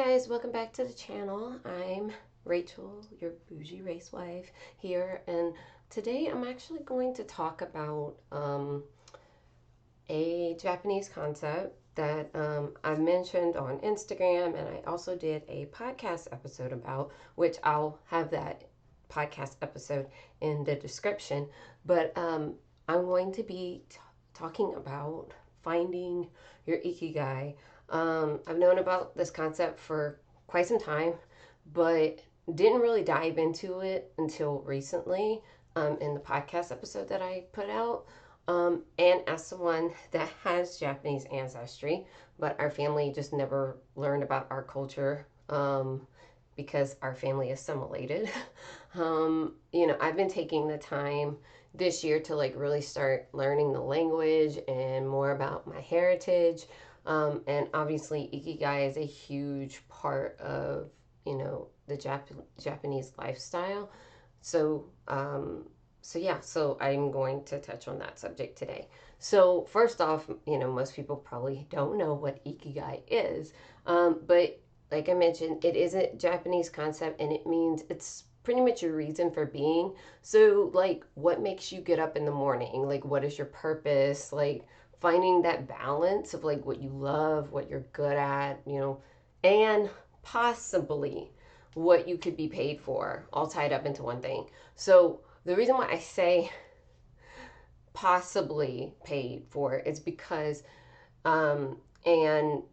Guys, welcome back to the channel. I'm Rachel, your bougie race wife here, and today I'm actually going to talk about a Japanese concept that I've mentioned on Instagram, and I also did a podcast episode about, which I'll have that podcast episode in the description. But I'm going to be talking about finding your Ikigai. I've known about this concept for quite some time, but didn't really dive into it until recently in the podcast episode that I put out. And as someone that has Japanese ancestry, but our family just never learned about our culture because our family assimilated. I've been taking the time this year to like really start learning the language and more about my heritage. And obviously, Ikigai is a huge part of, the Japanese lifestyle. So, so I'm going to touch on that subject today. So, first off, most people probably don't know what Ikigai is. But like I mentioned, it is a Japanese concept and it means it's pretty much your reason for being. So, like, what makes you get up in the morning? Like, what is your purpose? Like, finding that balance of like what you love, what you're good at, and possibly what you could be paid for, all tied up into one thing. So, the reason why I say possibly paid for is because, and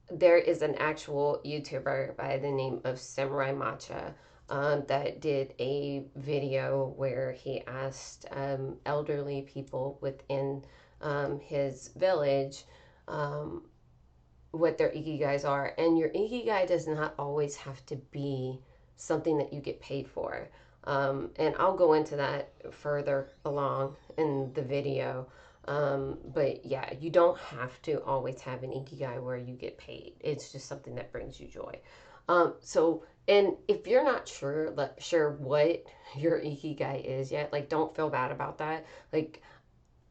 there is an actual YouTuber by the name of Samurai Matcha that did a video where he asked elderly people within his village what their ikigais are. And your ikigai does not always have to be something that you get paid for. And I'll go into that further along in the video. But yeah, you don't have to always have an ikigai where you get paid. It's just something that brings you joy. And if you're not sure what your ikigai is yet, like don't feel bad about that. Like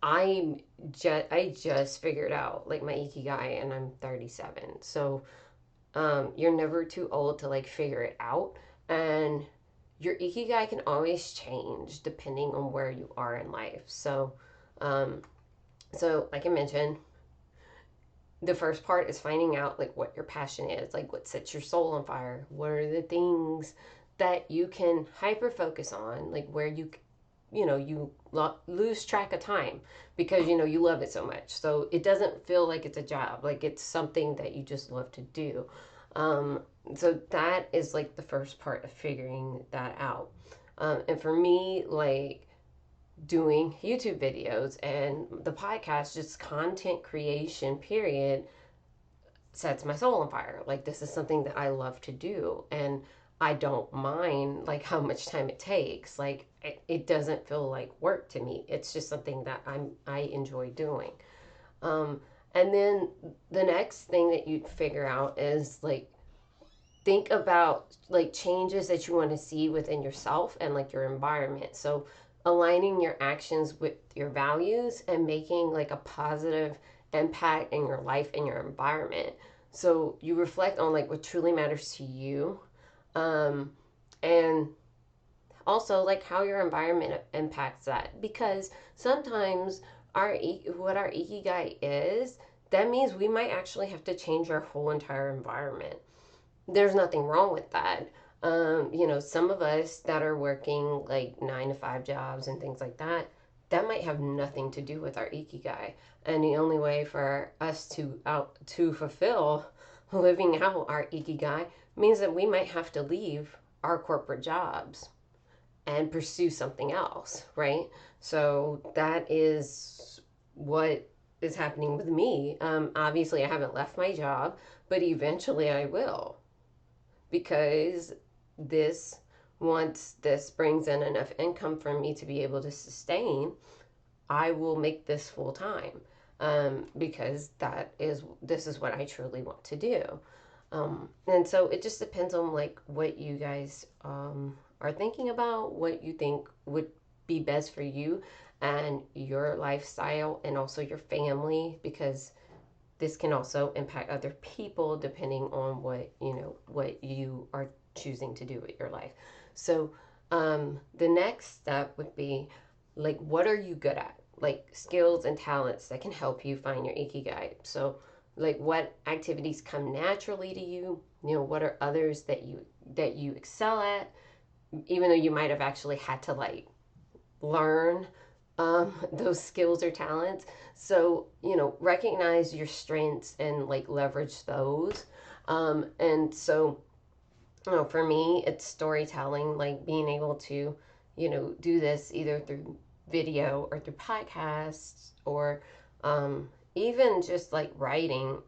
I just figured out like my ikigai and I'm 37. So you're never too old to like figure it out, and your ikigai can always change depending on where you are in life. Um so like I mentioned, the first part is finding out like what your passion is, like what sets your soul on fire. What are the things that you can hyper focus on, like where you lose track of time because you love it so much, so it doesn't feel like it's a job, like it's something that you just love to do. um, so that is like the first part of figuring that out. And for me, like doing YouTube videos and the podcast, just content creation period, sets my soul on fire. Like this is something that I love to do, and I don't mind like how much time it takes. Like it doesn't feel like work to me. It's just something that I enjoy doing. Um, and then the next thing that you'd figure out is like think about like changes that you want to see within yourself and like your environment. So aligning your actions with your values and making like a positive impact in your life and your environment. So you reflect on like what truly matters to you, um, and also like how your environment impacts that, because sometimes what our ikigai is, that means we might actually have to change our whole entire environment. There's nothing wrong with that. Some of us that are working like 9 to 5 jobs and things like that, that might have nothing to do with our ikigai. And the only way for us to fulfill living out our ikigai means that we might have to leave our corporate jobs and pursue something else, right? So that is what is happening with me. Obviously, I haven't left my job, but eventually I will, because this once this brings in enough income for me to be able to sustain, I will make this full time, because this is what I truly want to do. And so it just depends on like what you guys are thinking about, what you think would be best for you and your lifestyle and also your family, because this can also impact other people depending on choosing to do with your life. So the next step would be like, what are you good at? Like skills and talents that can help you find your ikigai. So like what activities come naturally to you? You know, what are others that you excel at, even though you might have actually had to like learn those skills or talents. So, you know, recognize your strengths and like leverage those. And so, you know, for me, it's storytelling, like being able to, you know, do this either through video or through podcasts or even just like writing,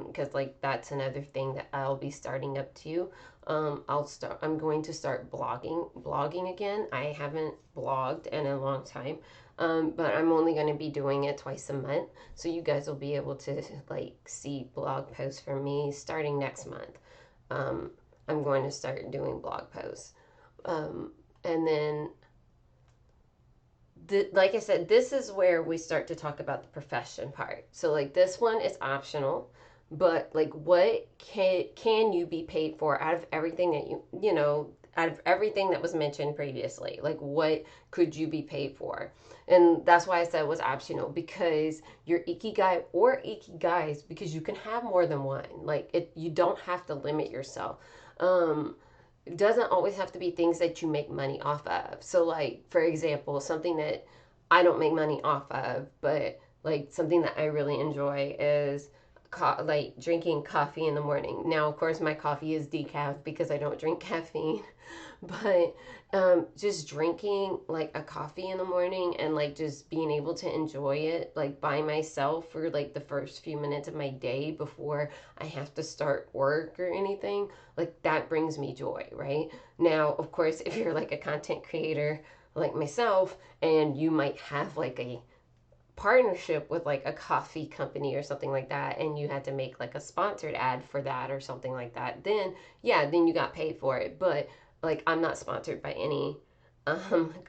because like that's another thing that I'll be starting up too. I'm going to start blogging again. I haven't blogged in a long time. But I'm only going to be doing it twice a month. So you guys will be able to like see blog posts from me starting next month. Um, I'm going to start doing blog posts. And then, like I said, this is where we start to talk about the profession part. So, like, this one is optional, but like, what can you be paid for out of everything that you know, out of everything that was mentioned previously? Like, what could you be paid for? And that's why I said it was optional, because your ikigai or ikigais, because you can have more than one. Like, you don't have to limit yourself. Um, it doesn't always have to be things that you make money off of. So, like, for example, something that I don't make money off of, but like something that I really enjoy is like drinking coffee in the morning. Now, of course, my coffee is decaf because I don't drink caffeine, but just drinking like a coffee in the morning and like just being able to enjoy it like by myself for like the first few minutes of my day before I have to start work or anything, like that brings me joy, right? Now, of course, if you're like a content creator like myself and you might have like a partnership with like a coffee company or something like that, and you had to make like a sponsored ad for that or something like that, then yeah, then you got paid for it. But like, I'm not sponsored by any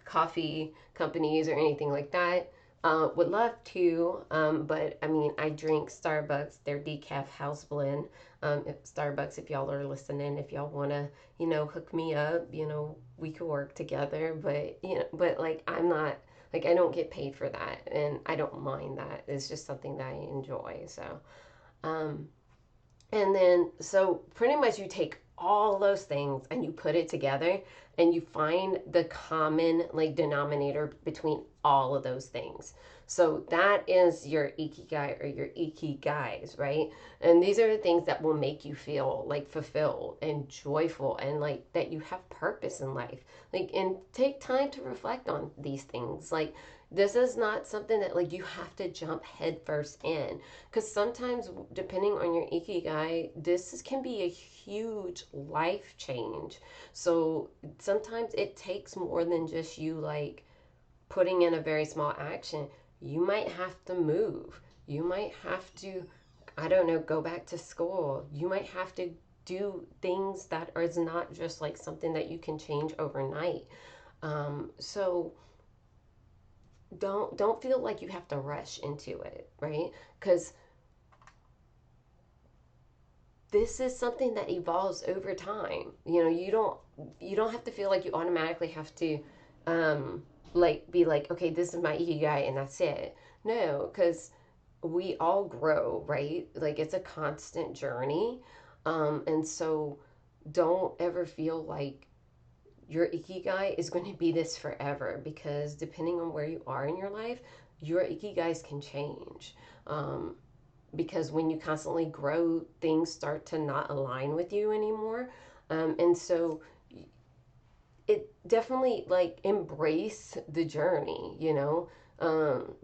coffee companies or anything like that. Would love to, but I mean, I drink Starbucks, their decaf house blend. If Starbucks, if y'all are listening, if y'all want to, you know, hook me up, you know, we could work together. But you know, but like, I'm not like, I don't get paid for that, and I don't mind that. It's just something that I enjoy. So, um, and then, so pretty much you take all those things and you put it together and you find the common like denominator between all of those things. So that is your ikigai or your ikigais, right? And these are the things that will make you feel like fulfilled and joyful and like that you have purpose in life. Like, and take time to reflect on these things. Like, this is not something that like you have to jump headfirst in, because sometimes depending on your ikigai, this can be a huge life change. So sometimes it takes more than just you like putting in a very small action. You might have to move, you might have to, I don't know, go back to school, you might have to do things that are not just like something that you can change overnight. So don't feel like you have to rush into it, right? Because this is something that evolves over time. You know, you don't have to feel like you automatically have to um like be like, okay, this is my ikigai and that's it. No, because we all grow, right? Like, it's a constant journey. And so don't ever feel like your ikigai is going to be this forever, because depending on where you are in your life, your ikigais can change. Um, because when you constantly grow, things start to not align with you anymore. And so it definitely like embrace the journey, you know,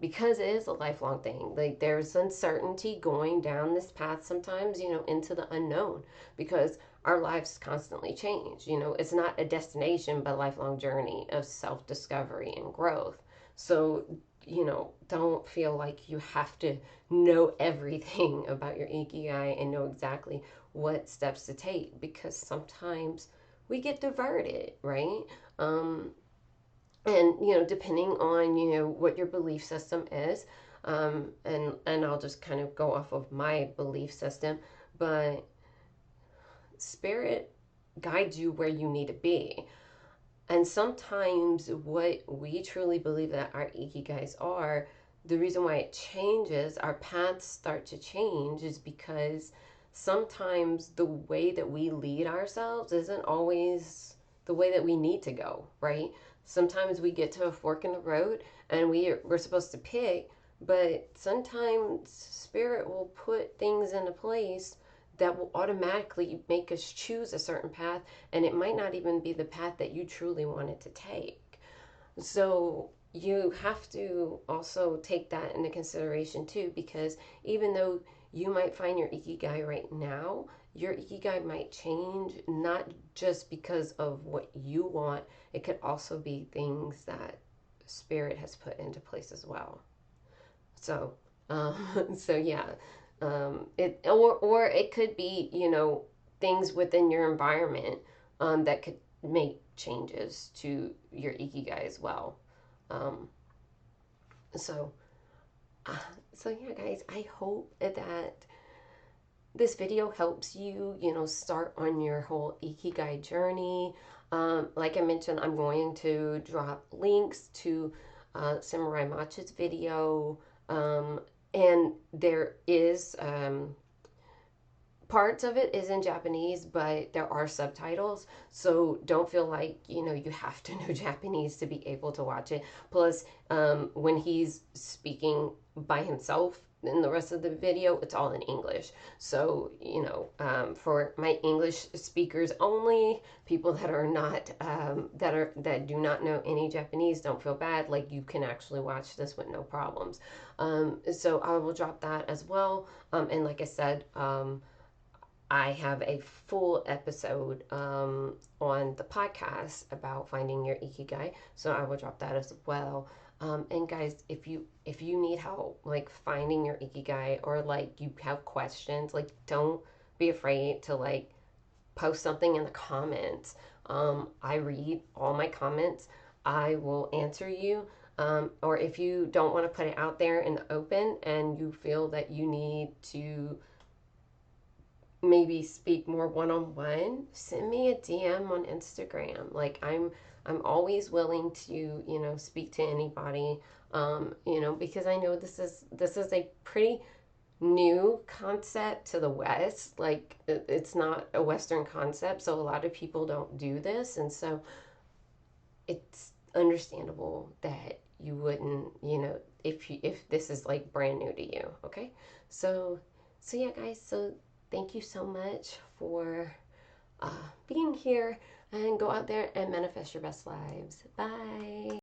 because it is a lifelong thing. Like, there's uncertainty going down this path sometimes, you know, into the unknown, because our lives constantly change. You know, it's not a destination, but a lifelong journey of self discovery and growth. So, you know, don't feel like you have to know everything about your ikigai and know exactly what steps to take, because sometimes we get diverted, right? Um, and you know, depending on, you know, what your belief system is, and I'll just kind of go off of my belief system, but spirit guide you where you need to be. And sometimes what we truly believe that our ikigais are, the reason why it changes, our paths start to change, is because sometimes the way that we lead ourselves isn't always the way that we need to go, right? Sometimes we get to a fork in the road and we're supposed to pick, but sometimes spirit will put things into place that will automatically make us choose a certain path, and it might not even be the path that you truly wanted to take. So you have to also take that into consideration too, because even though you might find your ikigai right now, your ikigai might change, not just because of what you want, it could also be things that spirit has put into place as well. So, so yeah, it or it could be, things within your environment that could make changes to your ikigai as well. Um, so, uh, so yeah, guys, I hope that this video helps you, start on your whole ikigai journey. Like I mentioned, I'm going to drop links to Samurai Matcha's video. Um, and there is parts of it is in Japanese, but there are subtitles. So don't feel like, you have to know Japanese to be able to watch it. Plus, when he's speaking by himself in the rest of the video, it's all in English. So, for my English speakers only, people that are not, that do not know any Japanese, don't feel bad. Like, you can actually watch this with no problems. So I will drop that as well. And like I said, I have a full episode on the podcast about finding your ikigai, so I will drop that as well. And guys, if you need help like finding your ikigai, or like you have questions, like don't be afraid to like post something in the comments. I read all my comments. I will answer you. Or if you don't want to put it out there in the open and you feel that you need to maybe speak more one-on-one, send me a DM on Instagram. Like I'm always willing to, speak to anybody, because I know this is a pretty new concept to the West. Like it's not a Western concept, so a lot of people don't do this, and so it's understandable that you wouldn't, if this is like brand new to you. Okay, so yeah, guys. So thank you so much for being here, and go out there and manifest your best lives. Bye.